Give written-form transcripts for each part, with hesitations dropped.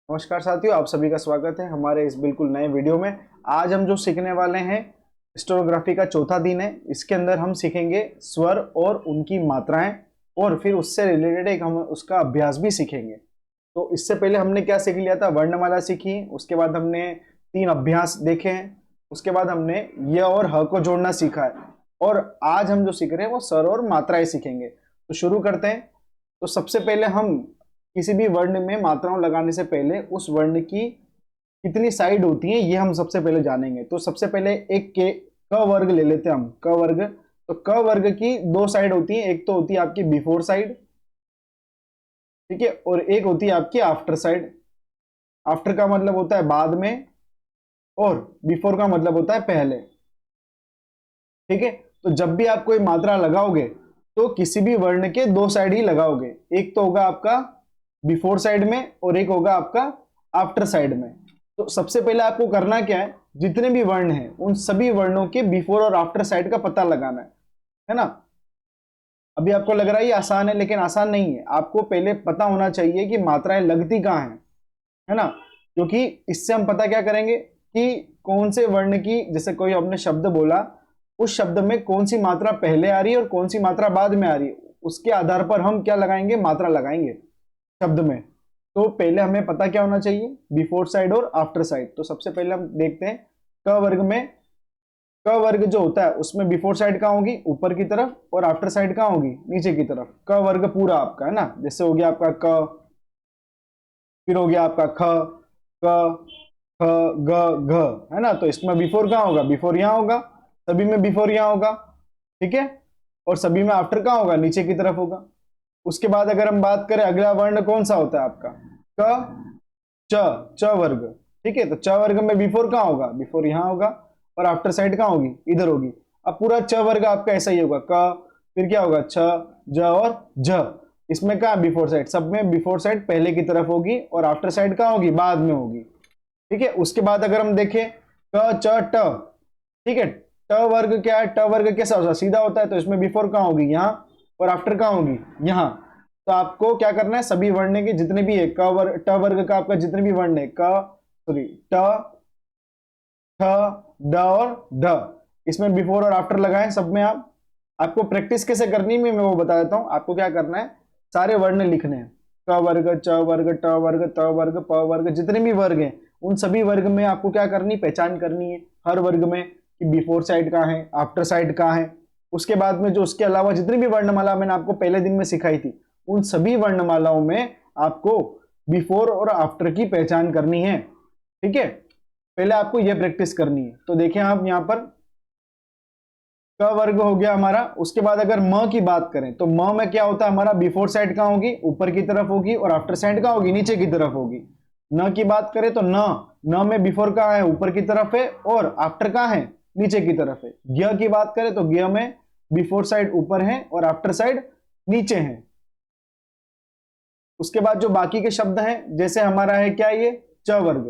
नमस्कार साथियों, आप सभी का स्वागत है हमारे इस बिल्कुल नए वीडियो में। आज हम जो सीखने वाले हैं, स्टेनोग्राफी का चौथा दिन है। इसके अंदर हम सीखेंगे स्वर और उनकी मात्राएं, और फिर उससे रिलेटेड एक हम उसका अभ्यास भी सीखेंगे। तो इससे पहले हमने क्या सीख लिया था? वर्णमाला सीखी, उसके बाद हमने 3 अभ्यास देखे हैं, उसके बाद हमने य और ह को जोड़ना सीखा है, और आज हम जो सीख रहे हैं वो स्वर और मात्राएं सीखेंगे। तो शुरू करते हैं। तो सबसे पहले हम किसी भी वर्ण में मात्राओं लगाने से पहले उस वर्ण की कितनी साइड होती है ये हम सबसे पहले जानेंगे। तो सबसे पहले एक के क वर्ग ले लेते हैं हम। क वर्ग, तो क वर्ग की 2 साइड होती है। एक तो होती है आपकी बिफोर साइड, ठीक है, और एक होती है आपकी आफ्टर साइड। आफ्टर का मतलब होता है बाद में, और बिफोर का मतलब होता है पहले, ठीक है। तो जब भी आप कोई मात्रा लगाओगे तो किसी भी वर्ण के 2 साइड ही लगाओगे। एक तो होगा आपका बिफोर साइड में और एक होगा आपका आफ्टर साइड में। तो सबसे पहले आपको करना क्या है, जितने भी वर्ण हैं उन सभी वर्णों के बिफोर और आफ्टर साइड का पता लगाना है ना। अभी आपको लग रहा है ये आसान है, लेकिन आसान नहीं है। आपको पहले पता होना चाहिए कि मात्राएं लगती कहाँ हैं, है ना। क्योंकि इससे हम पता क्या करेंगे कि कौन से वर्ण की, जैसे कोई हमने शब्द बोला, उस शब्द में कौन सी मात्रा पहले आ रही है और कौन सी मात्रा बाद में आ रही है, उसके आधार पर हम क्या लगाएंगे, मात्रा लगाएंगे शब्द में। तो पहले हमें पता क्या होना चाहिए, बिफोर साइड और आफ्टर साइड। तो सबसे पहले हम देखते हैं क वर्ग में। क वर्ग जो होता है उसमें बिफोर साइड कहाँ होगी, ऊपर की तरफ, और आफ्टर साइड कहाँ होगी, नीचे की तरफ। क वर्ग पूरा आपका है ना, जैसे हो गया आपका क, फिर हो गया आपका ख, क, ख, ग, घ, है ना। तो इसमें बिफोर कहाँ होगा, बिफोर यहाँ होगा, सभी में बिफोर यहाँ होगा, ठीक है। और सभी में आफ्टर कहाँ होगा, नीचे की तरफ होगा। उसके बाद अगर हम बात करें, अगला वर्ण कौन सा होता है आपका, क, च, च वर्ग, ठीक है। तो च वर्ग में बिफोर कहाँ होगा, बिफोर यहाँ होगा, और आफ्टर साइड कहाँ होगी, इधर होगी। अब पूरा च वर्ग आपका ऐसा ही होगा, क, फिर क्या होगा, छ, ज और झ। इसमें कहाँ बिफोर साइड, सब में बिफोर साइड पहले की तरफ होगी और आफ्टर साइड कहाँ होगी, बाद में होगी, ठीक है। उसके बाद अगर हम देखें क, च, ट, ठीक है। ट वर्ग क्या है, ट वर्ग कैसा होता है, सीधा होता है। तो इसमें बिफोर कहाँ होगी, यहाँ, और आफ्टर कहाँ होगी, यहाँ। तो आपको क्या करना है, सभी वर्ण के जितने भी है, क वर्ग, ट वर्ग का आपका जितने भी वर्ण है, क, सॉरी, ट, ठ, ड और ढ, इसमें बिफोर और आफ्टर लगाएं सब में। आप आपको प्रैक्टिस कैसे करनी है मैं वो बता देता हूं। आपको क्या करना है, सारे वर्ण लिखने हैं। क वर्ग, च वर्ग, ट वर्ग, त वर्ग, प वर्ग, जितने भी वर्ग हैं उन सभी वर्ग में आपको क्या करनी, पहचान करनी है हर वर्ग में कि बिफोर साइड कहाँ है, आफ्टर साइड कहाँ है। उसके बाद में जो उसके अलावा जितनी भी वर्णमाला मैंने आपको पहले दिन में सिखाई थी, उन सभी वर्णमालाओं में आपको बिफोर और आफ्टर की पहचान करनी है, ठीक है। पहले आपको यह प्रैक्टिस करनी है। तो देखें आप यहां पर क वर्ग हो गया हमारा। उसके बाद अगर म की बात करें तो म में क्या होता है हमारा, बिफोर साइड कहाँ होगी, ऊपर की तरफ होगी, और आफ्टर साइड कहाँ होगी, नीचे की तरफ होगी। न की बात करें तो न, न में बिफोर कहाँ है, ऊपर की तरफ है, और आफ्टर कहाँ है, नीचे की तरफ है। ज्ञ की बात करें तो ज्ञ में बिफोर साइड ऊपर है और आफ्टर साइड नीचे है। उसके बाद जो बाकी के शब्द हैं, जैसे हमारा है क्या, ये च वर्ग।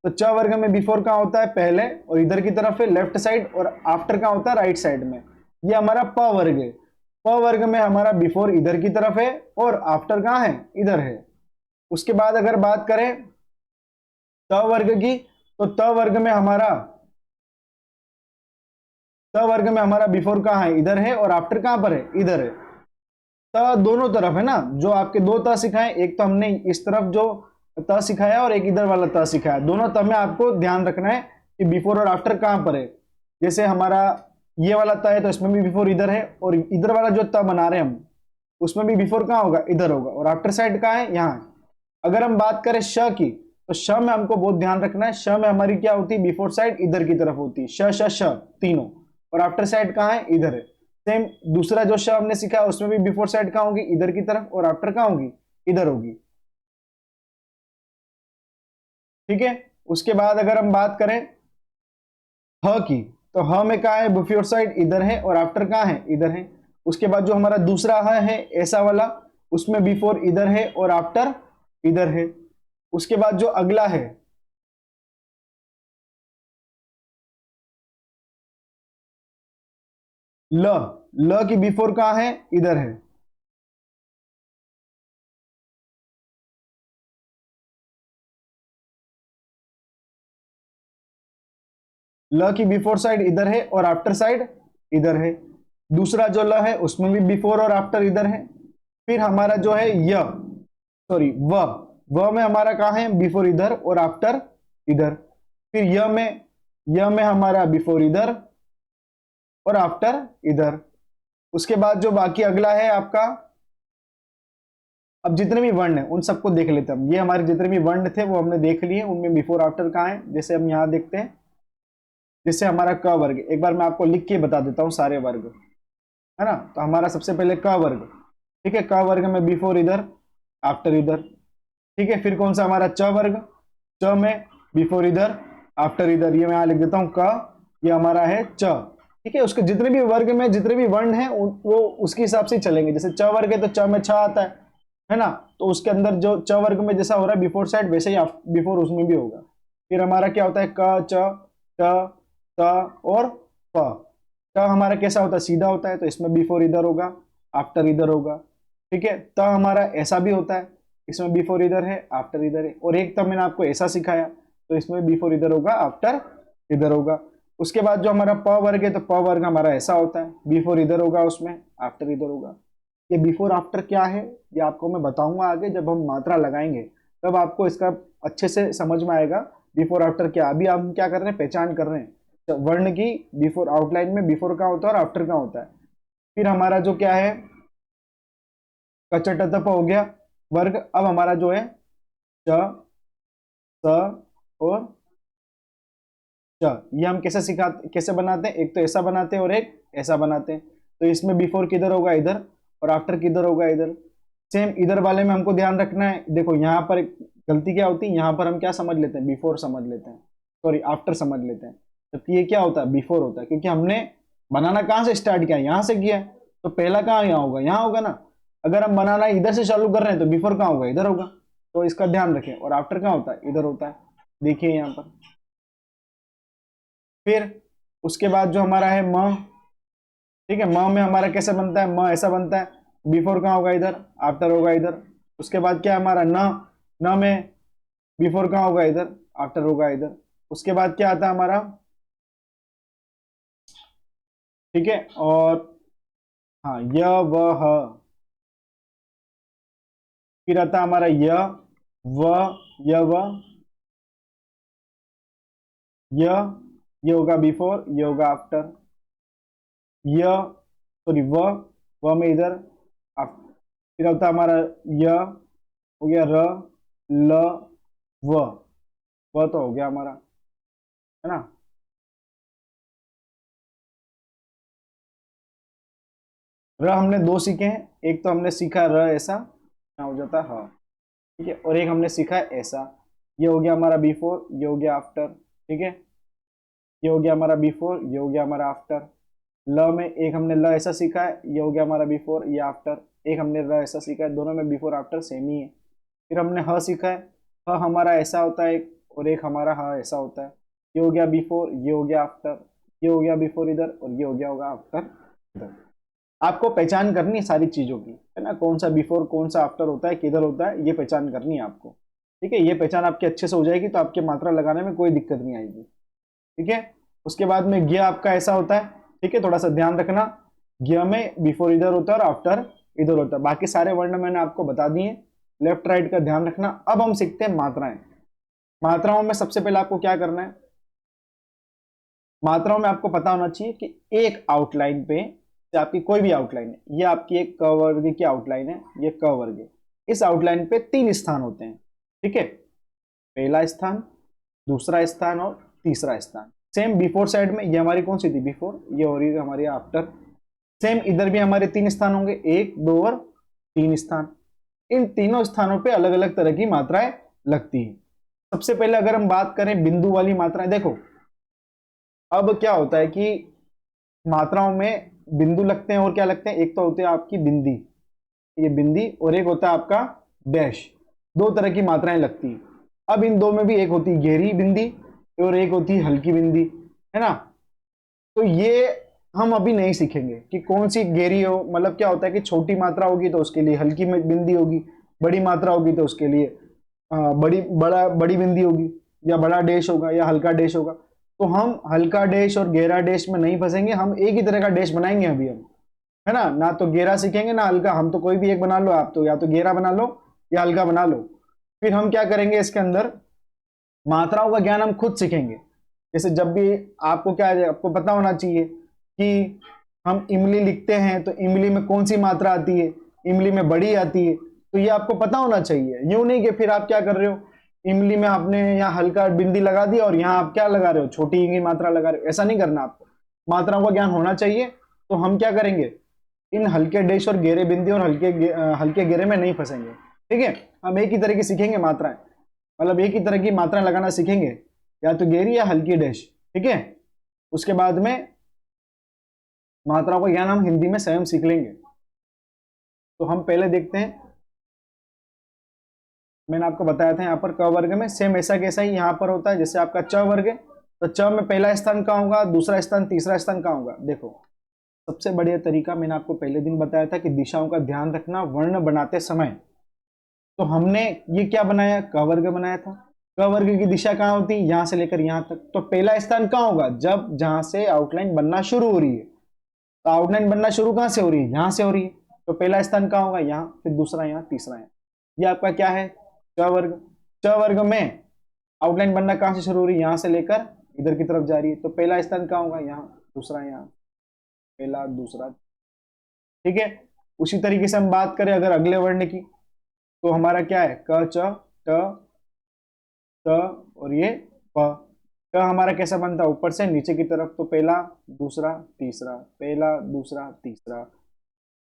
तो च वर्ग में बिफोर कहाँ होता है, पहले और इधर की तरफ है लेफ्ट साइड, और आफ्टर कहाँ होता है, राइट साइड में। ये हमारा प वर्ग है। प वर्ग में हमारा बिफोर इधर की तरफ है और आफ्टर कहाँ है, इधर है। उसके बाद अगर बात करें त वर्ग की, तो त वर्ग में हमारा, त वर्ग में हमारा बिफोर कहाँ है, इधर है, और आफ्टर कहाँ पर है, इधर है। त दोनों तरफ है ना, जो आपके 2 त सिखाए, एक तो हमने इस तरफ जो त सिखाया और एक इधर वाला त सिखाया, दोनों त में आपको ध्यान रखना है कि बिफोर और आफ्टर कहां पर है। जैसे हमारा ये वाला त है तो इसमें भी बिफोर इधर है, और इधर वाला जो त बना रहे हैं हम, उसमें भी बिफोर कहां होगा, इधर होगा, और आफ्टर साइड कहां है, यहाँ है। अगर हम बात करें श की, तो श में हमको बहुत ध्यान रखना है। श में हमारी क्या होती है, बिफोर साइड इधर की तरफ होती है, श श श तीनों, और आफ्टर साइड कहाँ है, इधर है। सेम दूसरा जो श हमने सीखा उसमें भी बिफोर साइड कहाँ होगी, इधर की तरफ, और आफ्टर कहाँ होगी, इधर होगी, ठीक है। उसके बाद अगर हम बात करें ह की, तो ह में कहाँ है, बिफोर साइड इधर है, और आफ्टर कहाँ है, इधर है। उसके बाद जो हमारा दूसरा ह है ऐसा वाला, उसमें बिफोर इधर है और आफ्टर इधर है। उसके बाद जो अगला है ल, ल की बिफोर कहाँ है, इधर है। ल की बिफोर साइड इधर है और आफ्टर साइड इधर है। दूसरा जो ल है उसमें भी बिफोर और आफ्टर इधर है। फिर हमारा जो है य, सॉरी व में हमारा कहाँ है, बिफोर इधर और आफ्टर इधर। फिर य में हमारा बिफोर इधर और आफ्टर इधर। उसके बाद जो बाकी अगला है आपका, अब जितने भी वर्ण हैं उन सबको देख लेते हैं। ये हमारे जितने भी वर्ण थे वो हमने देख लिए, उनमें बिफोर आफ्टर कहाँ है। जैसे हम यहाँ देखते हैं, जैसे हमारा क वर्ग, एक बार मैं आपको लिख के बता देता हूँ सारे वर्ग, है ना। तो हमारा सबसे पहले क वर्ग, ठीक है, क वर्ग में बिफोर इधर आफ्टर इधर, ठीक है। फिर कौन सा हमारा च वर्ग, च में बिफोर इधर आफ्टर इधर, ये मैं यहाँ लिख देता हूँ क, ये हमारा है च, ठीक है। उसके जितने भी वर्ग में जितने भी वर्ण हैं वो उसके हिसाब से ही चलेंगे। जैसे च वर्ग है तो च में छ आता है ना। तो उसके अंदर जो च वर्ग में जैसा हो रहा है बिफोर साइड, वैसे ही बिफोर उसमें भी होगा। फिर हमारा क्या होता है, क च ट त और प। ट हमारा कैसा होता है, सीधा होता है, तो इसमें बिफोर इधर होगा आफ्टर इधर होगा, ठीक है। त हमारा ऐसा भी होता है, इसमें बिफोर इधर है आफ्टर इधर है। और एक तब मैंने आपको ऐसा सिखाया, तो इसमें बिफोर इधर होगा आफ्टर इधर होगा। उसके बाद जो हमारा प वर्ग है, तो प वर्ग हमारा ऐसा होता है, बिफोर इधर होगा उसमें आफ्टर इधर होगा। ये बिफोर आफ्टर क्या है ये आपको मैं बताऊंगा आगे, जब हम मात्रा लगाएंगे तब आपको इसका अच्छे से समझ में आएगा बिफोर आफ्टर क्या। अभी हम क्या कर रहे हैं, पहचान कर रहे हैं तो वर्ण की। बिफोर आउटलाइन में बिफोर कहाँ होता है और आफ्टर कहाँ होता है। फिर हमारा जो क्या है, कचटतप हो गया वर्ग। अब हमारा जो है च स और च, ये हम कैसे बनाते हैं, एक तो ऐसा बनाते हैं और एक ऐसा बनाते हैं। तो इसमें बिफोर किधर होगा, इधर, और आफ्टर किधर होगा, इधर। सेम इधर वाले में हमको ध्यान रखना है। देखो यहाँ पर गलती क्या होती है, यहाँ पर हम क्या समझ लेते हैं, बिफोर समझ लेते हैं, सॉरी आफ्टर समझ लेते हैं, जबकि ये क्या होता है, बिफोर होता है। क्योंकि हमने बनाना कहाँ से स्टार्ट किया, यहाँ से किया है, तो पहला कहाँ यहाँ होगा, यहाँ होगा ना। अगर हम बनाना इधर से चालू कर रहे हैं तो बिफोर कहाँ होगा, इधर होगा। तो इसका ध्यान रखें। और आफ्टर कहाँ होता है, इधर होता है, देखिए यहाँ पर। फिर उसके बाद जो हमारा है म, ठीक है, म में हमारा कैसे बनता है, म ऐसा बनता है, बिफोर कहाँ होगा, इधर, आफ्टर होगा इधर। उसके बाद क्या हमारा न में बिफोर कहाँ होगा, इधर, आफ्टर होगा इधर। उसके बाद क्या आता है हमारा, ठीक है, और हाँ य व ह। फिर आता है हमारा य व, य व, ये होगा बिफोर, ये होगा आफ्टर। य, सॉरी व में इधर फिर होता है हमारा य, हो गया र, ल, व तो हो गया हमारा, है ना। र हमने दो सीखे हैं, एक तो हमने सीखा र ऐसा, क्या हो जाता है ह, ठीक है, और एक हमने सीखा है ऐसा। ये हो गया हमारा बिफोर, ये हो गया आफ्टर, ठीक है। ये हो गया हमारा बिफोर, ये हो गया हमारा आफ्टर। ल में एक हमने ल ऐसा सीखा है, ये हो गया हमारा बिफोर, ये आफ्टर। एक हमने र ऐसा सीखा है, दोनों में बिफोर आफ्टर सेम ही है। फिर हमने ह सीखा है, ह हमारा ऐसा होता है एक, और एक हमारा ह ऐसा होता है। ये हो गया बिफोर, ये हो गया आफ्टर, ये हो गया बिफोर इधर, और ये हो गया होगा आफ्टर इधर। आपको पहचान करनी है सारी चीजों की, है ना, कौन सा बिफोर कौन सा आफ्टर होता है, किधर होता है, ये पहचान करनी है आपको, ठीक है। ये पहचान आपकी अच्छे से हो जाएगी तो आपके मात्रा लगाने में कोई दिक्कत नहीं आएगी, ठीक है। उसके बाद में ज्ञ आपका ऐसा होता है, ठीक है, थोड़ा सा ध्यान रखना। ज्ञ में बिफोर इधर होता है और आफ्टर इधर होता है। बाकी सारे वर्ण मैंने आपको बता दिए, लेफ्ट राइट का ध्यान रखना। अब हम सीखते हैं मात्राएं। मात्राओं में सबसे पहले आपको क्या करना है, मात्राओं में आपको पता होना चाहिए कि एक आउटलाइन पे, आपकी कोई भी आउटलाइन है, ये आपकी एक क वर्ग की आउटलाइन है, ये क वर्ग है। इस आउटलाइन पे 3 स्थान होते हैं, ठीक है, पहला स्थान, दूसरा स्थान और तीसरा स्थान। सेम बिफोर साइड में ये हमारी कौन सी थी, बिफोर, ये हो रही है हमारी आफ्टर। सेम इधर भी हमारे 3 स्थान होंगे, 1 2 और 3 स्थान। इन तीनों स्थानों पे अलग अलग तरह की मात्राएं लगती हैं। सबसे पहले अगर हम बात करें बिंदु वाली मात्राएं, देखो अब क्या होता है कि मात्राओं में बिंदु लगते हैं और क्या लगते हैं, एक तो होते हैं आपकी बिंदी, ये बिंदी, और एक होता है आपका डैश। दो तरह की मात्राएं लगती हैं। अब इन दो में भी एक होती है गहरी बिंदी और एक होती है हल्की बिंदी, है ना। तो ये हम अभी नहीं सीखेंगे कि कौन सी गहरी हो, मतलब क्या होता है कि छोटी मात्रा होगी तो उसके लिए हल्की बिंदी होगी, बड़ी मात्रा होगी तो उसके लिए बड़ी बिंदी होगी, या बड़ा डैश होगा या हल्का डैश होगा। तो हम हल्का डैश और गहरा डैश में नहीं फंसेंगे, हम एक ही तरह का डैश बनाएंगे अभी हम, है ना। ना तो गहरा सीखेंगे ना हल्का, हम तो कोई भी एक बना लो, आप तो या तो गहरा बना लो या हल्का बना लो। फिर हम क्या करेंगे, इसके अंदर मात्राओं का ज्ञान हम खुद सीखेंगे। जैसे जब भी आपको क्या है, आपको पता होना चाहिए कि हम इमली लिखते हैं तो इमली में कौन सी मात्रा आती है, इमली में बड़ी आती है, तो ये आपको पता होना चाहिए। यूं नहीं कि फिर आप क्या कर रहे हो, इमली में आपने यहाँ हल्का बिंदी लगा दी और यहाँ आप क्या लगा रहे हो, छोटी ई की मात्रा लगा रहे हो। ऐसा नहीं करना आपको, मात्राओं का ज्ञान होना चाहिए। तो हम क्या करेंगे, इन हल्के डैश और गहरे बिंदी और हल्के गहरे में नहीं फंसेंगे, ठीक है। हम एक ही तरह की सीखेंगे मात्राएं, मतलब एक ही तरह की मात्राएं लगाना सीखेंगे, या तो गहरी या हल्की डैश, ठीक है। उसके बाद में मात्राओं का ज्ञान हम हिंदी में स्वयं सीख लेंगे। तो हम पहले देखते हैं, मैंने आपको बताया था यहाँ पर क वर्ग में सेम ऐसा कैसा ही यहाँ पर होता है। जैसे आपका च वर्ग है तो च में पहला स्थान कहाँ होगा, दूसरा स्थान, तीसरा स्थान कहाँ होगा। देखो सबसे बढ़िया तरीका मैंने आपको पहले दिन बताया था कि दिशाओं का ध्यान रखना वर्ण बनाते समय। तो हमने ये क्या बनाया, क वर्ग बनाया था। क वर्ग की दिशा कहाँ होती है, यहां से लेकर यहां तक। तो पहला स्थान कहाँ होगा, जब जहां से आउटलाइन बनना शुरू हो रही है। तो आउटलाइन बनना शुरू कहां से हो रही है, यहां से हो रही है। तो पहला स्थान कहाँ होगा, यहाँ, फिर दूसरा यहाँ, तीसरा यहाँ। ये आपका क्या है, च वर्ग। च वर्ग में आउटलाइन बनना कहां से शुरू हो रही है, यहां से लेकर इधर की तरफ जा रही है। तो पहला स्थान कहाँ होगा, यहाँ, दूसरा यहाँ, पहला दूसरा, ठीक है। उसी तरीके से हम बात करें अगर अगले वर्ण की, तो हमारा क्या है, क च ट त और ये प। क हमारा कैसा बनता है, ऊपर से नीचे की तरफ। तो पहला दूसरा तीसरा, पहला दूसरा तीसरा।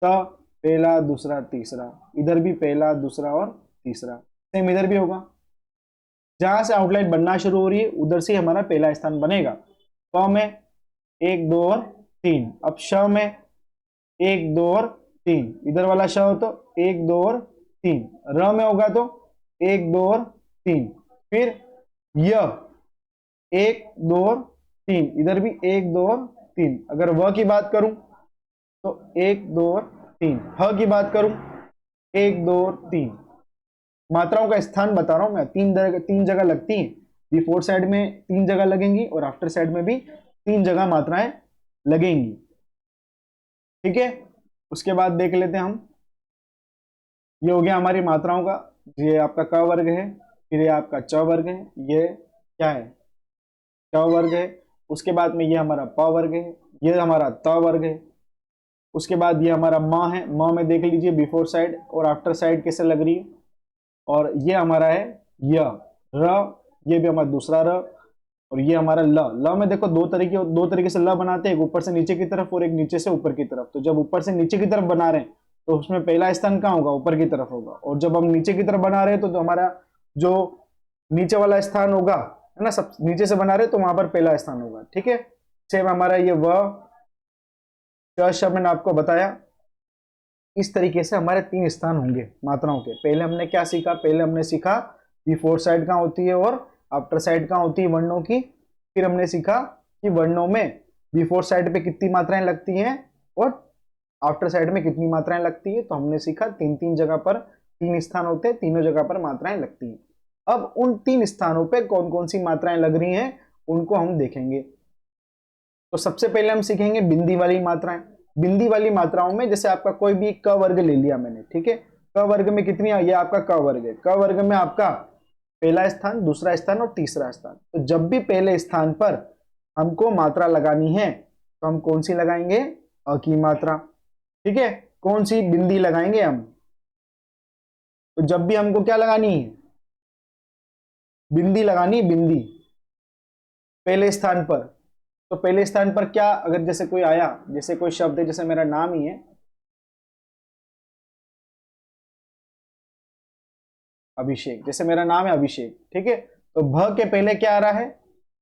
त पहला दूसरा तीसरा, इधर भी पहला दूसरा और तीसरा। सेम इधर भी होगा, जहां से आउटलाइन बनना शुरू हो रही है उधर से हमारा पहला स्थान बनेगा। प में 1 2 और 3। अब श में 1 2 और 3, इधर वाला श हो तो 1 2 और 3। र में होगा तो 1 2 और 3। फिर य 1 2 और 3, इधर भी 1 2 और 3। अगर व की बात करूं तो 1 2 और 3। ह की बात करूं 1 2 और 3। मात्राओं का स्थान बता रहा हूं मैं, तीन जगह लगती हैं। बिफोर साइड में 3 जगह लगेंगी और आफ्टर साइड में भी 3 जगह मात्राएं लगेंगी, ठीक है। उसके बाद देख लेते हैं हम, ये हो गया हमारी मात्राओं का। ये आपका क वर्ग है, फिर ये आपका च वर्ग है, ये क्या है, ट वर्ग है। उसके बाद में ये हमारा प वर्ग है, ये हमारा त वर्ग है। उसके बाद ये हमारा म है। म में देख लीजिए बिफोर साइड और आफ्टर साइड कैसे लग रही है। और ये हमारा है य। र, ये भी हमारा दूसरा र। और ये हमारा ल। ल में देखो दो तरीके से ल बनाते हैं, एक ऊपर से नीचे की तरफ और एक नीचे से ऊपर की तरफ। तो जब ऊपर से नीचे की तरफ बना रहे हैं तो उसमें पहला स्थान कहाँ होगा, ऊपर की तरफ होगा। और जब हम नीचे की तरफ बना रहे हैं तो हमारा जो नीचे वाला स्थान होगा, है ना, सब नीचे से बना रहे तो वहां पर पहला स्थान होगा, ठीक है। सेम हमारा ये व च श मैंने आपको बताया। इस तरीके से हमारे 3 स्थान होंगे मात्राओं के। पहले हमने क्या सीखा, पहले हमने सीखा बिफोर साइड कहाँ होती है और आफ्टर साइड कहाँ होती है वर्णों की। फिर हमने सीखा कि वर्णों में बिफोर साइड पे कितनी मात्राएं लगती हैं और आफ्टर साइड में कितनी मात्राएं लगती है। तो हमने सीखा 3 जगह पर 3 स्थान होते हैं, तीनों जगह पर मात्राएं लगती हैं। अब उन 3 स्थानों पे कौन कौन सी मात्राएं लग रही हैं उनको हम देखेंगे। तो सबसे पहले हम सीखेंगे बिंदी वाली मात्राएं। बिंदी वाली मात्राओं में जैसे आपका कोई भी क वर्ग ले लिया मैंने, ठीक है। क वर्ग में कितनी, ये आपका क वर्ग है। क वर्ग में आपका पहला स्थान, दूसरा स्थान और तीसरा स्थान। तो जब भी पहले स्थान पर हमको मात्रा लगानी है तो हम कौन सी लगाएंगे, अ की मात्रा, ठीक है। कौन सी बिंदी लगाएंगे हम, तो जब भी हमको क्या लगानी है, बिंदी लगानी, बिंदी पहले स्थान पर। तो पहले स्थान पर क्या, अगर जैसे कोई आया, जैसे कोई शब्द है, जैसे मेरा नाम ही है अभिषेक, जैसे मेरा नाम है अभिषेक, ठीक है। तो भ के पहले क्या आ रहा है,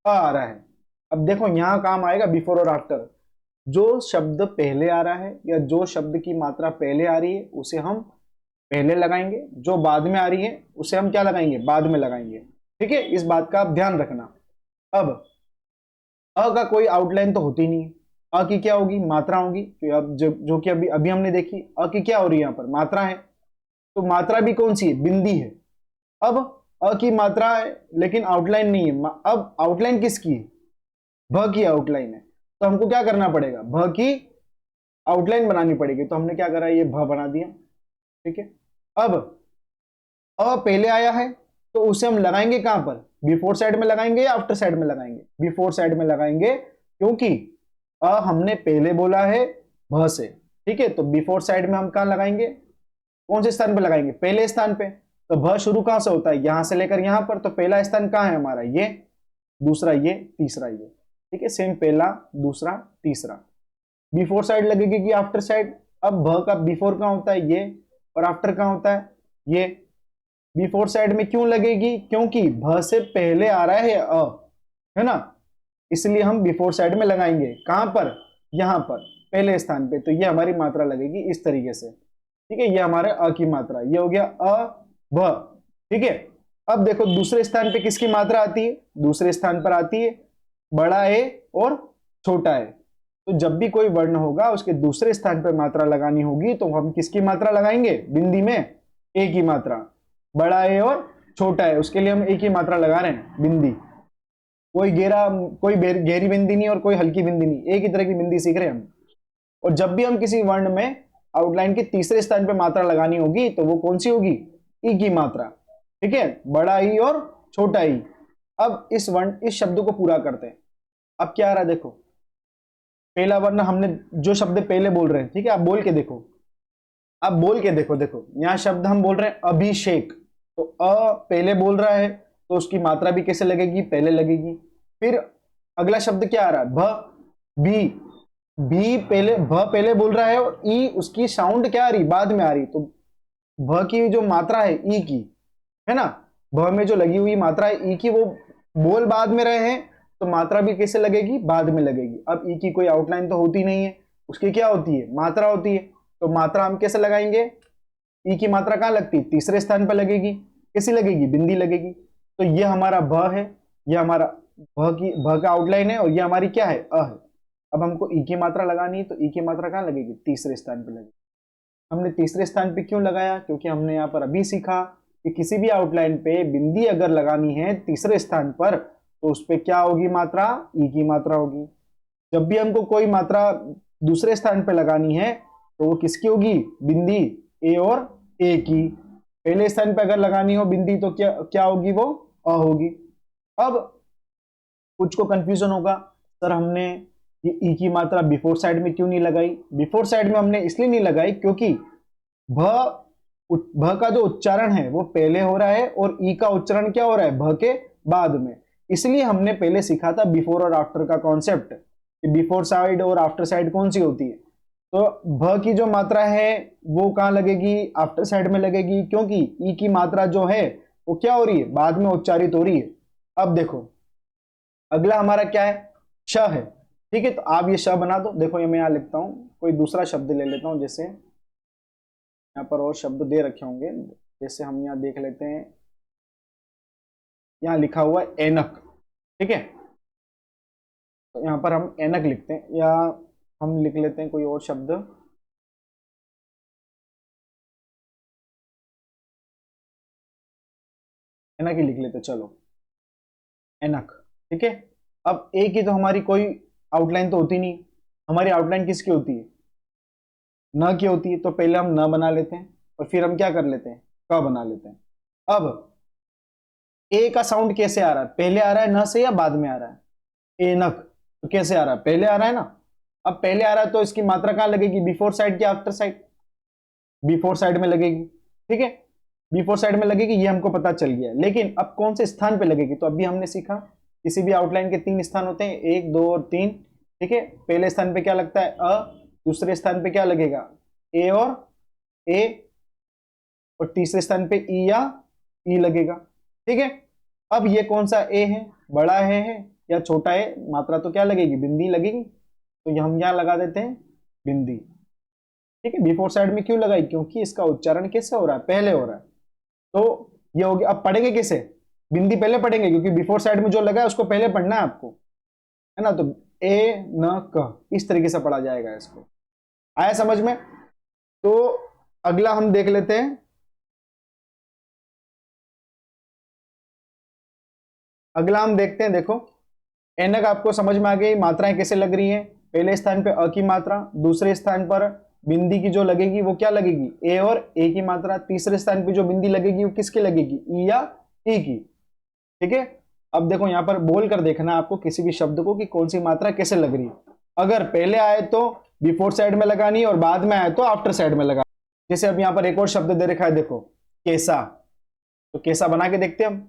अ आ रहा है। अब देखो यहां काम आएगा बिफोर और आफ्टर। जो शब्द पहले आ रहा है या जो शब्द की मात्रा पहले आ रही है उसे हम पहले लगाएंगे, जो बाद में आ रही है उसे हम क्या लगाएंगे, बाद में लगाएंगे, ठीक है। इस बात का आप ध्यान रखना। अब अ का कोई आउटलाइन तो होती नहीं है, अ की क्या होगी, मात्रा होगी। तो अब जो कि अभी अभी हमने देखी, अ की क्या हो रही है, यहाँ पर मात्रा है। तो मात्रा भी कौन सी है, बिंदी है। अब अ की मात्रा है लेकिन आउटलाइन नहीं है। अब आउटलाइन किसकी है, भ की आउटलाइन है, तो हमको क्या करना पड़ेगा, भ की आउटलाइन बनानी पड़ेगी। तो हमने क्या करा, ये भ बना दिया। ठीक है, अब अ पहले आया है तो उसे हम लगाएंगे कहां पर, बिफोर साइड में लगाएंगे या आफ्टर साइड में लगाएंगे, बिफोर साइड में लगाएंगे, क्योंकि अ हमने पहले बोला है भ से। ठीक है, तो बिफोर साइड में हम कहां लगाएंगे, कौन से स्थान पर लगाएंगे, पहले स्थान पे। तो भ शुरू कहां से होता है, यहां से लेकर यहां पर, तो पहला स्थान कहां है हमारा, ये, दूसरा ये, तीसरा ये। ठीक है, सेम पहला दूसरा तीसरा। बिफोर साइड लगेगी कि आफ्टर साइड, अब भ का बिफोर कहां होता है, ये, और आफ्टर कहां होता है, ये। बिफोर साइड में क्यों लगेगी, क्योंकि भ से पहले आ रहा है अ, है ना, इसलिए हम बिफोर साइड में लगाएंगे, कहां पर, यहां पर, पहले स्थान पे। तो ये हमारी मात्रा लगेगी इस तरीके से। ठीक है, ये हमारे अ की मात्रा, ये हो गया अ भ। ठीक है, अब देखो दूसरे स्थान पे किसकी मात्रा आती है, दूसरे स्थान पर आती है बड़ा ए और छोटा ए। तो जब भी कोई वर्ण होगा उसके दूसरे स्थान पर मात्रा लगानी होगी तो हम किसकी मात्रा लगाएंगे, बिंदी में ए की मात्रा, बड़ा ए और छोटा ए, उसके लिए हम ए की मात्रा लगा रहे हैं, बिंदी। कोई गहरी बिंदी नहीं और कोई हल्की बिंदी नहीं, एक ही तरह की बिंदी सीख रहे हैं हम। और जब भी हम किसी वर्ण में आउटलाइन के तीसरे स्थान पर मात्रा लगानी होगी तो वो कौन सी होगी, ई की मात्रा। ठीक है, बड़ा ई और छोटा ई। अब इस शब्द को पूरा करते हैं। अब क्या आ रहा है देखो, पहला वर्ण हमने जो शब्द पहले बोल रहे हैं, ठीक है, आप बोल के देखो, आप बोल के देखो, देखो यहां शब्द हम बोल रहे हैं अभिषेक, तो अ पहले बोल रहा है तो उसकी मात्रा भी कैसे लगेगी, पहले लगेगी। फिर अगला शब्द क्या आ रहा है, भ, भी पहले, भ पहले बोल रहा है और ई उसकी साउंड क्या आ रही, बाद में आ रही, तो भ की जो मात्रा है ई की, है ना, भ में जो लगी हुई मात्रा है ई की, वो बोल बाद में रहे हैं तो मात्रा भी कैसे लगेगी, बाद में लगेगी। अब ई की कोई आउटलाइन तो होती नहीं है, उसकी क्या होती है, मात्रा होती है। तो मात्रा हम कैसे लगाएंगे, ई की मात्रा कहां लगती है, तीसरे स्थान पर लगेगी, कैसी लगेगी, बिंदी लगेगी। तो ये हमारा भ है, ये हमारा भ का आउटलाइन है, और ये हमारी क्या है, अ है। अब हमको ई की मात्रा लगानी है, तो ई की मात्रा कहां लगेगी, तीसरे स्थान पर लगेगी। हमने तीसरे स्थान पे क्यों लगाया, क्योंकि हमने यहाँ पर अभी सीखा कि किसी भी आउटलाइन पे बिंदी अगर लगानी है तीसरे स्थान पर तो उस पे क्या होगी मात्रा, ई की मात्रा होगी। जब भी हमको कोई मात्रा दूसरे स्थान पे लगानी है तो वो किसकी होगी, बिंदी ए और ए की। पहले स्थान पे अगर लगानी हो बिंदी तो क्या क्या होगी, वो अ होगी। अब कुछ को कंफ्यूजन होगा, सर हमने ये ई की मात्रा बिफोर साइड में क्यों नहीं लगाई। बिफोर साइड में हमने इसलिए नहीं लगाई क्योंकि भ भ का जो उच्चारण है वो पहले हो रहा है और ई का उच्चारण क्या हो रहा है, भ के बाद में। इसलिए हमने पहले सीखा था बिफोर और आफ्टर का कॉन्सेप्ट, बिफोर साइड और आफ्टर साइड कौन सी होती है। तो भ की जो मात्रा है वो कहां लगेगी, आफ्टर साइड में लगेगी, क्योंकि ई की मात्रा जो है वो क्या हो रही है, बाद में उच्चारित हो रही है। अब देखो अगला हमारा क्या है, श है। ठीक है, तो आप ये श बना दो, देखो ये मैं यहां लिखता हूं, कोई दूसरा शब्द ले लेता हूं, जैसे यहाँ पर और शब्द दे रखे होंगे, जैसे हम यहाँ देख लेते हैं, यहाँ लिखा हुआ है एनक। ठीक है, तो यहाँ पर हम एनक लिखते हैं, या हम लिख लेते हैं कोई और शब्द, एनक ही लिख लेते हैं, चलो एनक। ठीक है, अब ए की तो हमारी कोई आउटलाइन तो होती नहीं, हमारी आउटलाइन किसकी होती है, न की होती है। तो पहले हम न बना लेते हैं और फिर हम क्या कर लेते हैं, क बना लेते हैं। अब ए का साउंड कैसे आ रहा है, पहले आ रहा है न से या बाद में आ रहा है, एनक, तो कैसे आ रहा है, पहले आ रहा है ना। अब पहले आ रहा है तो इसकी मात्रा कहां लगेगी, बिफोर साइड की आफ्टर साइड, बिफोर साइड में लगेगी। ठीक है, बिफोर साइड में लगेगी, ये हमको पता चल गया। लेकिन अब कौन से स्थान पे लगेगी, तो अभी हमने सीखा किसी भी आउटलाइन के 3 स्थान होते हैं, 1 2 और 3। ठीक है, पहले स्थान पे क्या लगता है अ, दूसरे स्थान पे क्या लगेगा, ए और ए, और तीसरे स्थान पे ई या ई लगेगा। ठीक है, अब ये कौन सा ए है, बड़ा है या छोटा है, मात्रा तो क्या लगेगी, बिंदी लगेगी, तो ये हम यहाँ लगा देते हैं बिंदी। ठीक है, बिफोर साइड में क्यों लगाई, क्योंकि इसका उच्चारण कैसे हो रहा है, पहले हो रहा है। तो ये हो गया। अब पढ़ेंगे कैसे, बिंदी पहले पढ़ेंगे क्योंकि बिफोर साइड में जो लगा है उसको पहले पढ़ना है आपको, है ना। तो ए न क इस तरीके से पढ़ा जाएगा इसको, आया समझ में। तो अगला हम देख लेते हैं, अगला हम देखते हैं, देखो एनक आपको समझ में आ गई मात्राएं कैसे लग रही हैं। पहले स्थान पे अ की मात्रा, दूसरे स्थान पर बिंदी की जो लगेगी वो क्या लगेगी, ए और ए की मात्रा। तीसरे स्थान पे जो बिंदी लगेगी वो किसकी लगेगी, ई या ई की। ठीक है, अब देखो यहां पर बोल कर देखना आपको किसी भी शब्द को कि कौन सी मात्रा कैसे लग रही है। अगर पहले आए तो बिफोर साइड में लगानी है और बाद में आए तो आफ्टर साइड में लगा। जैसे अब यहां पर एक और शब्द दे रखा है, देखो कैसा, तो कैसा बना के देखते हैं हम।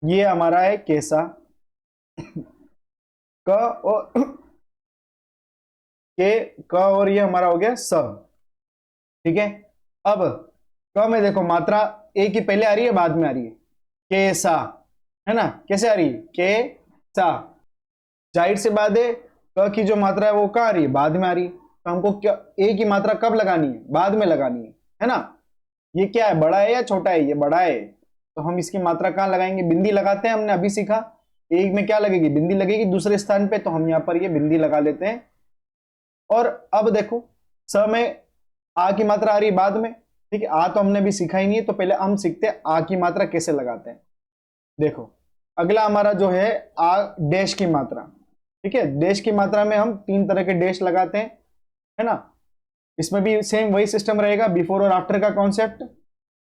ये हमारा है कैसा, क और के, क और ये हमारा हो गया स। ठीक है, अब क में देखो मात्रा ए की पहले आ रही है बाद में आ रही है, कैसा, है ना, कैसे आ रही है, के सा। जाहिर सी बात है क की जो मात्रा है वो कहाँ आ रही है, बाद में आ रही है, तो हमको क्या ए की मात्रा कब लगानी है, बाद में लगानी है ना। ये क्या है, बड़ा है या छोटा है, ये बड़ा है, तो हम इसकी मात्रा कहाँ लगाएंगे, बिंदी लगाते हैं, हमने अभी सीखा। एक में क्या लगेगी, बिंदी लगेगी दूसरे स्थान पे, तो हम यहाँ पर ये बिंदी लगा लेते हैं। और अब देखो स में आ की मात्रा आ रही है बाद में, ठीक है, आ तो हमने भी सीखा ही नहीं है, तो पहले हम सीखते हैं आ की मात्रा कैसे लगाते हैं। देखो अगला हमारा जो है आ डैश की मात्रा। ठीक है, डैश की मात्रा में हम तीन तरह के डैश लगाते हैं, है ना। इसमें भी सेम वही सिस्टम रहेगा, बिफोर और आफ्टर का कॉन्सेप्ट,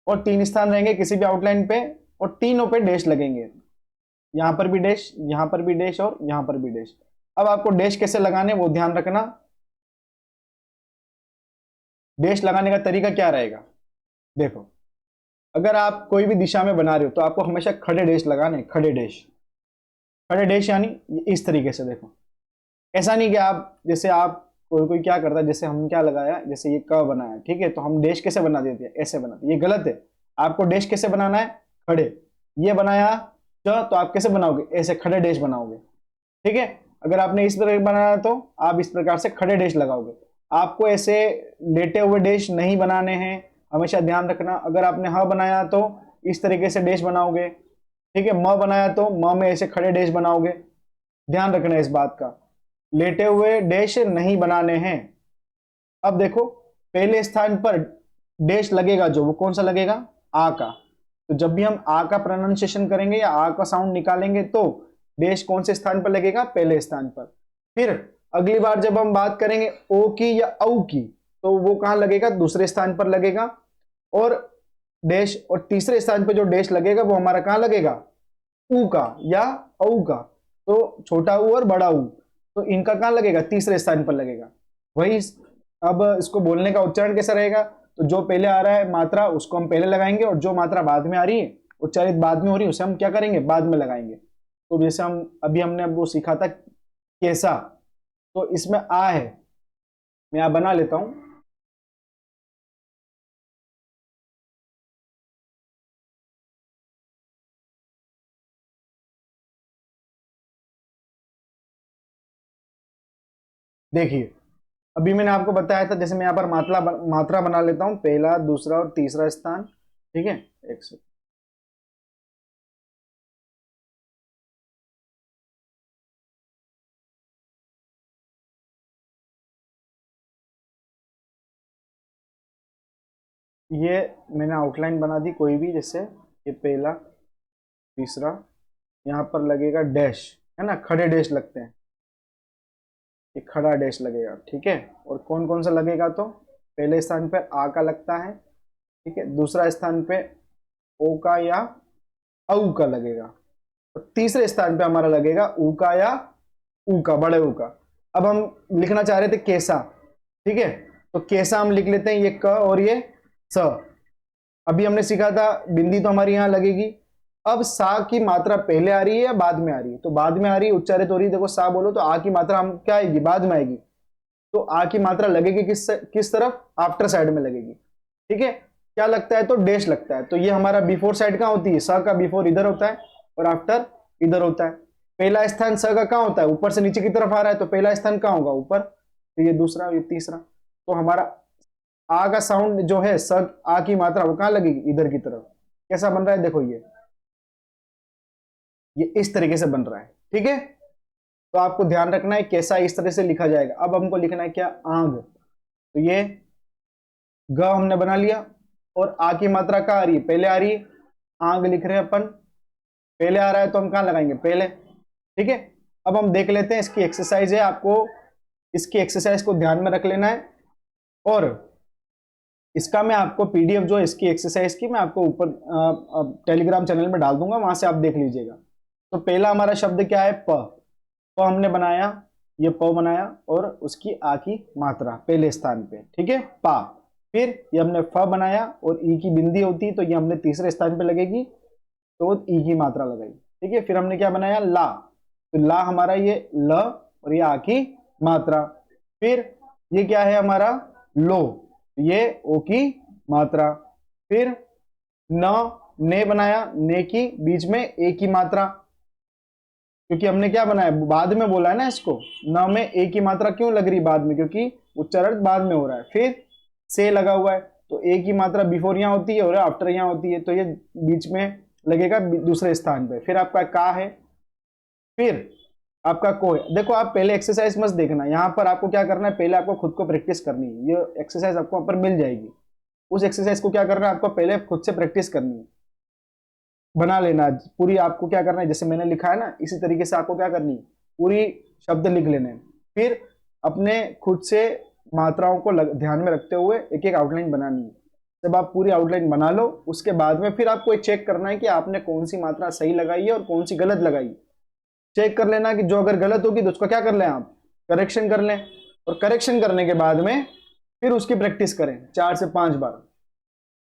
और तीन स्थान रहेंगे किसी भी आउटलाइन पे, और तीनों पे डैश लगेंगे। यहां पर भी डैश, यहां पर भी डैश और यहां पर भी डैश। अब आपको डैश कैसे लगाने वो ध्यान रखना। डैश लगाने का तरीका क्या रहेगा, देखो अगर आप कोई भी दिशा में बना रहे हो तो आपको हमेशा खड़े डैश लगाने, खड़े डैश। खड़े डैश यानी इस तरीके से, देखो ऐसा नहीं कि आप जैसे आप कोई कोई क्या करता है, जैसे हम क्या लगाया, जैसे ये क बनाया, ठीक है, तो हम डैश कैसे बना देते हैं, ऐसे बनाते हैं, ये गलत है। आपको डैश कैसे बनाना है, खड़े। ये बनाया तो आप कैसे बनाओगे, ऐसे खड़े डैश बनाओगे। ठीक है, अगर आपने इस तरह बनाया तो आप इस प्रकार से खड़े डैश लगाओगे। आपको ऐसे लेटे हुए डैश नहीं बनाने हैं, हमेशा ध्यान रखना। अगर आपने ह बनाया तो इस तरीके से डैश बनाओगे, ठीक है, म बनाया तो म में ऐसे खड़े डैश बनाओगे। ध्यान रखना इस बात का, लेटे हुए डैश नहीं बनाने हैं। अब देखो पहले स्थान पर डैश लगेगा जो, वो कौन सा लगेगा, आ का। तो जब भी हम आ का प्रोनाउंसिएशन करेंगे या आ का साउंड निकालेंगे तो डैश कौन से स्थान पर लगेगा, पहले स्थान पर। फिर अगली बार जब हम बात करेंगे ओ की या औ की, तो वो कहां लगेगा, दूसरे स्थान पर लगेगा। और डैश, और तीसरे स्थान पर जो डैश लगेगा वो हमारा कहां लगेगा, ऊ का या औ का। तो छोटा ऊ और बड़ा ऊ, तो इनका कहां लगेगा, तीसरे स्थान पर लगेगा। वही अब इसको बोलने का उच्चारण कैसा रहेगा, तो जो पहले आ रहा है मात्रा उसको हम पहले लगाएंगे, और जो मात्रा बाद में आ रही है, उच्चारित बाद में हो रही है, उसे हम क्या करेंगे, बाद में लगाएंगे। तो जैसे हम अभी हमने वो सीखा था कैसा, तो इसमें आ है, मैं यहां बना लेता हूं। देखिए अभी मैंने आपको बताया था, जैसे मैं यहाँ पर मात्रा बना लेता हूं, पहला दूसरा और तीसरा स्थान। ठीक है, एक सेकंड। ये मैंने आउटलाइन बना दी कोई भी, जैसे ये पहला तीसरा, यहाँ पर लगेगा डैश, है ना, खड़े डैश लगते हैं, ये खड़ा डैश लगेगा। ठीक है, और कौन कौन सा लगेगा, तो पहले स्थान पर आ का लगता है, ठीक है, दूसरा स्थान पे ओ का या औ का लगेगा, और तीसरे स्थान पे हमारा लगेगा ऊ का या ऊ का, बड़े ऊ का। अब हम लिखना चाह रहे थे कैसा, ठीक है, तो कैसा हम लिख लेते हैं, ये क और ये स। अभी हमने सीखा था बिंदी तो हमारी यहां लगेगी। अब सा की मात्रा पहले आ रही है या बाद में आ रही है, तो बाद में आ रही है, उच्चारित हो रही है। देखो सा बोलो तो आ की मात्रा हम क्या आएगी, बाद में आएगी। तो आ की मात्रा लगेगी किस तरफ, आफ्टर साइड में लगेगी। ठीक है, क्या लगता है, तो डैश लगता है। तो ये हमारा बिफोर साइड कहां होती है, स का बिफोर इधर होता है और आफ्टर इधर होता है। पहला स्थान स का कहां होता है, ऊपर से नीचे की तरफ आ रहा है, तो पहला स्थान कहां होगा, ऊपर। तो ये दूसरा, ये तीसरा। तो हमारा आ का साउंड जो है, स आ की मात्रा वो कहां लगेगी, इधर की तरफ। कैसा बन रहा है, देखो ये इस तरीके से बन रहा है। ठीक है, तो आपको ध्यान रखना है कैसा इस तरह से लिखा जाएगा। अब हमको लिखना है क्या, आंग। तो ये ग हमने बना लिया, और आ की मात्रा कहाँ आ रही है, पहले आ रही है, आंग लिख रहे हैं अपन। पहले आ रहा है तो हम कहाँ लगाएंगे, पहले। ठीक है, अब हम देख लेते हैं, इसकी एक्सरसाइज है, आपको इसकी एक्सरसाइज को ध्यान में रख लेना है। और इसका मैं आपको पीडीएफ जो है इसकी एक्सरसाइज की मैं आपको ऊपर टेलीग्राम चैनल में डाल दूंगा, वहां से आप देख लीजिएगा। तो पहला हमारा शब्द क्या है, प। प हमने बनाया, ये प बनाया और उसकी आ की मात्रा पहले स्थान पे, ठीक है, पा। फिर ये हमने फ बनाया और ई की बिंदी होती तो ये हमने तीसरे स्थान पे लगेगी, तो ई की मात्रा लगाई, ठीक है। फिर हमने क्या बनाया, ला। तो ला हमारा ये ल और ये आ की मात्रा। फिर ये क्या है हमारा, लो, ये ओ की मात्रा। फिर न, ने बनाया, ने की बीच में ए की मात्रा, क्योंकि हमने क्या बनाया, बाद में बोला है ना इसको, न में ए की मात्रा क्यों लग रही बाद में, क्योंकि उच्चारण बाद में हो रहा है। फिर से लगा हुआ है, तो ए की मात्रा बिफोर यहां होती है और आफ्टर यहां होती है, तो ये बीच में लगेगा दूसरे स्थान पे। फिर आपका का है, फिर आपका को है। देखो आप पहले एक्सरसाइज मत देखना, यहाँ पर आपको क्या करना है, पहले आपको खुद को प्रैक्टिस करनी है। ये एक्सरसाइज आपको वहां पर मिल जाएगी, उस एक्सरसाइज को क्या करना है, आपको पहले खुद से प्रैक्टिस करनी है, बना लेना पूरी। आपको क्या करना है, जैसे मैंने लिखा है ना, इसी तरीके से आपको क्या करनी है, पूरी शब्द लिख लेने। फिर अपने खुद से मात्राओं को ध्यान में रखते हुए एक एक आउटलाइन बनानी है। जब आप पूरी आउटलाइन बना लो, उसके बाद में फिर आपको चेक करना है कि आपने कौन सी मात्रा सही लगाई है और कौन सी गलत लगाई। चेक कर लेना कि जो अगर गलत होगी तो उसका क्या कर लें, आप करेक्शन कर लें। और करेक्शन करने के बाद में फिर उसकी प्रैक्टिस करें 4 से 5 बार,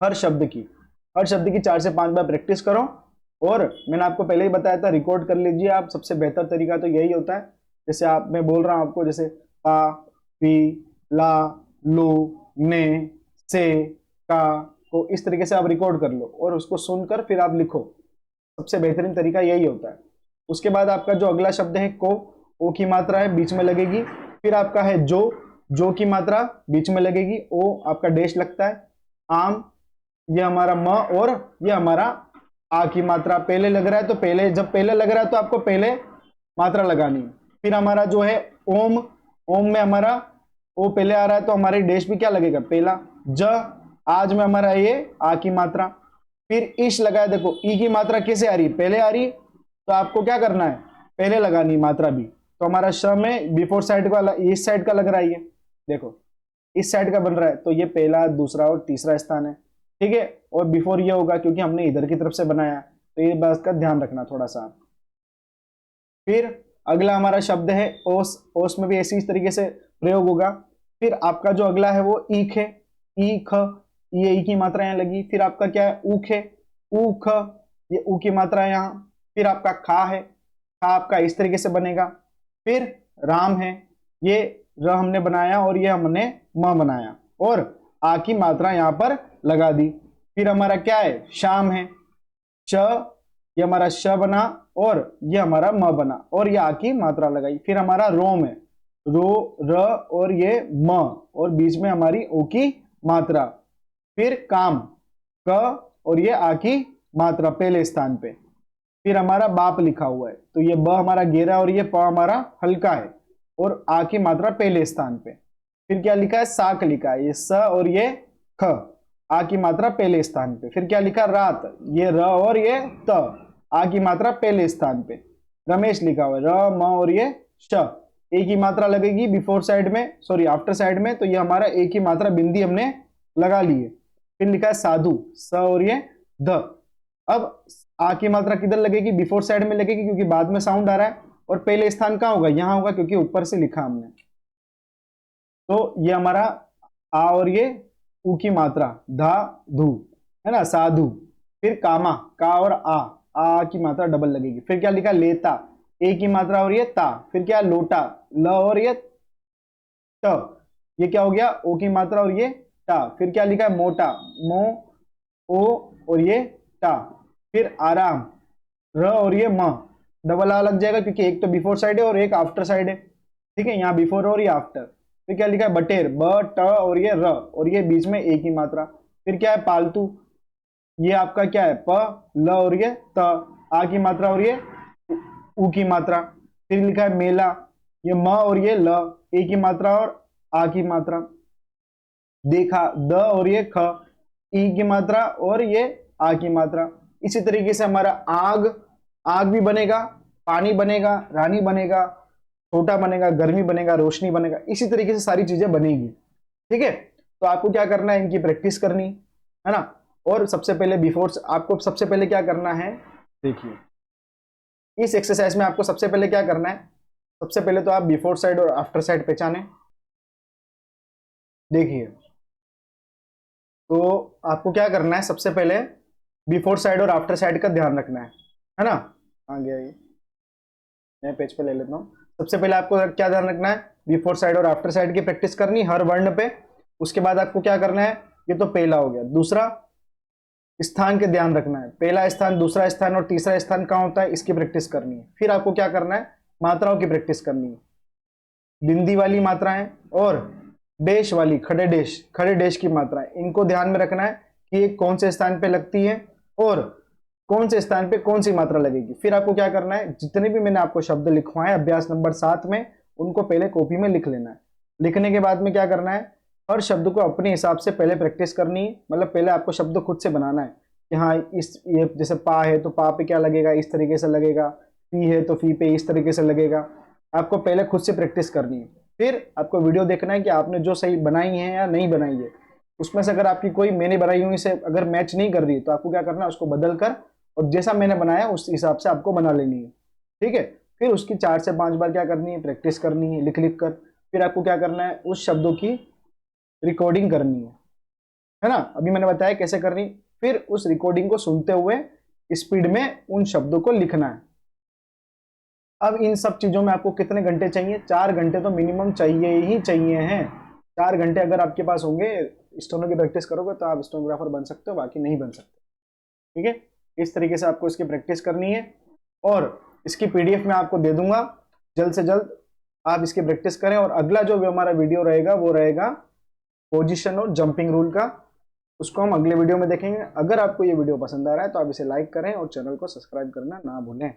हर शब्द की 4 से 5 बार प्रैक्टिस करो। और मैंने आपको पहले ही बताया था, रिकॉर्ड कर लीजिए आप, सबसे बेहतर तरीका तो यही होता है। जैसे आप, मैं बोल रहा हूं आपको, जैसे पा, पी, ला, लो, ने, से, का, को, इस तरीके से आप रिकॉर्ड कर लो और उसको सुनकर फिर आप लिखो। सबसे बेहतरीन तरीका यही होता है। उसके बाद आपका जो अगला शब्द है को, ओ की मात्रा है बीच में लगेगी। फिर आपका है जो की मात्रा बीच में लगेगी, ओ आपका डैश लगता है। आम, ये हमारा म, और ये हमारा आ की मात्रा पहले लग रहा है, तो पहले, जब पहले लग रहा है तो आपको पहले मात्रा लगानी है। फिर हमारा जो है ओम, ओम में हमारा ओ पहले आ रहा है तो हमारे डैश भी क्या लगेगा, पहला। ज, आज में हमारा ये आ की मात्रा। फिर ईश लगाया, देखो ई की मात्रा कैसे आ रही है, पहले आ रही है, तो आपको क्या करना है, पहले लगानी मात्रा भी। तो हमारा श में बिफोर साइड वाला इस साइड का लग रहा है, ये देखो इस साइड का बन रहा है, तो ये पहला, दूसरा और तीसरा स्थान है, ठीक है। और बिफोर ये होगा क्योंकि हमने इधर की तरफ से बनाया, तो ये बात का ध्यान रखना थोड़ा सा। फिर अगला हमारा शब्द है ओस, ओस में भी ऐसी इस तरीके से प्रयोग होगा। फिर आपका जो अगला है वो ईख है, ईख, ये ई की मात्रा यहाँ लगी। फिर आपका क्या है, ऊख है, ऊख, ये ऊ की मात्रा है यहाँ। फिर आपका खा है, खा आपका इस तरीके से बनेगा। फिर राम है, ये र हमने बनाया और ये हमने म बनाया और आ की मात्रा यहां पर लगा दी। फिर हमारा क्या है, शाम है, श, ये हमारा श बना और ये हमारा म बना और ये आ की मात्रा लगाई। फिर हमारा रोम है, रो, र और ये म और बीच में हमारी ओ की मात्रा। फिर काम, क और ये आ की मात्रा पहले स्थान पे। फिर हमारा बाप लिखा हुआ है, तो ये ब हमारा घेरा और ये प हमारा हल्का है और आ की मात्रा पहले स्थान पे। फिर क्या लिखा है, साक लिखा है, ये स और ये ख, आ की मात्रा पहले स्थान पे। फिर क्या लिखा, रात, ये र और ये त, आ की मात्रा पहले स्थान पे। रमेश लिखा हुआ है, र, म और ये श, ए की मात्रा लगेगी बिफोर साइड में, सॉरी आफ्टर साइड में, तो ये हमारा ए की मात्रा बिंदी हमने लगा ली है। फिर लिखा है साधु, स और ये ध। अब आ की मात्रा किधर लगेगी, बिफोर साइड में लगेगी क्योंकि बाद में साउंड आ रहा है। और पहले स्थान कहाँ होगा, यहां होगा क्योंकि ऊपर से लिखा हमने। तो ये हमारा आ और ये ऊ की मात्रा धा, धू, है ना, साधु। फिर कामा, का और आ की मात्रा डबल लगेगी। फिर क्या लिखा, लेता, ए की मात्रा और ये ता। फिर क्या, लोटा, ल और ये ट, ये क्या हो गया, ओ की मात्रा और ये टा। फिर क्या लिखा है, मोटा, मो, ओ और ये टा। फिर आराम, र और ये म, डबल आ लग जाएगा क्योंकि एक तो बिफोर साइड है और एक आफ्टर साइड है, ठीक है, यहाँ बिफोर और ये आफ्टर। फिर क्या लिखा है, बटेर, ब, ट और ये र और ये बीच में ए की मात्रा। फिर क्या है, पालतू, ये आपका क्या है, प, ल और ये त, आ की मात्रा और ये ऊ की मात्रा। फिर लिखा है मेला, ये म और ये ल, ए की मात्रा और आ की मात्रा। देखा, द और ये ख, ई की मात्रा और ये आ की मात्रा। इसी तरीके से हमारा आग, आग भी बनेगा, पानी बनेगा, रानी बनेगा, छोटा बनेगा, गर्मी बनेगा, रोशनी बनेगा, इसी तरीके से सारी चीजें बनेगी। ठीक है, तो आपको क्या करना है, इनकी प्रैक्टिस करनी है ना। और सबसे पहले आपको सबसे पहले क्या करना है, देखिए इस एक्सरसाइज में आपको सबसे पहले क्या करना है, सबसे पहले तो आप बिफोर साइड और आफ्टर साइड पहचाने। देखिए, तो आपको क्या करना है, सबसे पहले बिफोर साइड और आफ्टर साइड का ध्यान रखना है ना। आ गया ये, मैं पेज पे ले लेता हूँ। सबसे पहले आपको क्या ध्यान रखना है, बिफोर साइड और आफ्टर साइड की प्रैक्टिस करनी हर वर्ण पे। उसके बाद आपको क्या करना है, ये तो पहला हो गया। दूसरा, स्थान के ध्यान रखना है, पहला स्थान, दूसरा स्थान और तीसरा स्थान कहाँ होता है, इसकी प्रैक्टिस करनी है। फिर आपको क्या करना है, मात्राओं की प्रैक्टिस करनी है, बिंदी वाली मात्राएं और डेश वाली, खड़े डेश की मात्राएं, इनको ध्यान में रखना है कि ये कौन से स्थान पे लगती है और कौन से स्थान पे कौन सी मात्रा लगेगी। फिर आपको क्या करना है, जितने भी मैंने आपको शब्द लिखवाए अभ्यास नंबर 7 में, उनको पहले कॉपी में लिख लेना है। लिखने के बाद में क्या करना है, हर शब्द को अपने हिसाब से पहले प्रैक्टिस करनी है। मतलब पहले आपको शब्द खुद से बनाना है कि हाँ ये जैसे पा है तो पा पे क्या लगेगा, इस तरीके से लगेगा। फी है तो फी पे इस तरीके से लगेगा। आपको पहले खुद से प्रैक्टिस करनी है। फिर आपको वीडियो देखना है कि आपने जो सही बनाई है या नहीं बनाई है, उसमें से अगर आपकी कोई मैंने बनाई हुई से अगर मैच नहीं कर रही तो आपको क्या करना है, उसको बदल कर और जैसा मैंने बनाया उस हिसाब से आपको बना लेनी है। ठीक है, फिर उसकी 4 से 5 बार क्या करनी है, प्रैक्टिस करनी है लिख लिख कर। फिर आपको क्या करना है, उस शब्दों की रिकॉर्डिंग करनी है ना। अभी मैंने बताया कैसे करनी। फिर उस रिकॉर्डिंग को सुनते हुए स्पीड में उन शब्दों को लिखना है। अब इन सब चीजों में आपको कितने घंटे चाहिए, 4 घंटे तो मिनिमम चाहिए ही चाहिए हैं। 4 घंटे अगर आपके पास होंगे, स्टेनो की प्रैक्टिस करोगे तो आप स्टेनोग्राफर बन सकते हो, बाकी नहीं बन सकते। ठीक है, इस तरीके से आपको इसकी प्रैक्टिस करनी है और इसकी पीडीएफ में आपको दे दूंगा जल्द से जल्द। आप इसकी प्रैक्टिस करें और अगला जो हमारा वीडियो रहेगा वो रहेगा पोजीशन और जंपिंग रूल का। उसको हम अगले वीडियो में देखेंगे। अगर आपको ये वीडियो पसंद आ रहा है तो आप इसे लाइक करें और चैनल को सब्सक्राइब करना ना भूलें।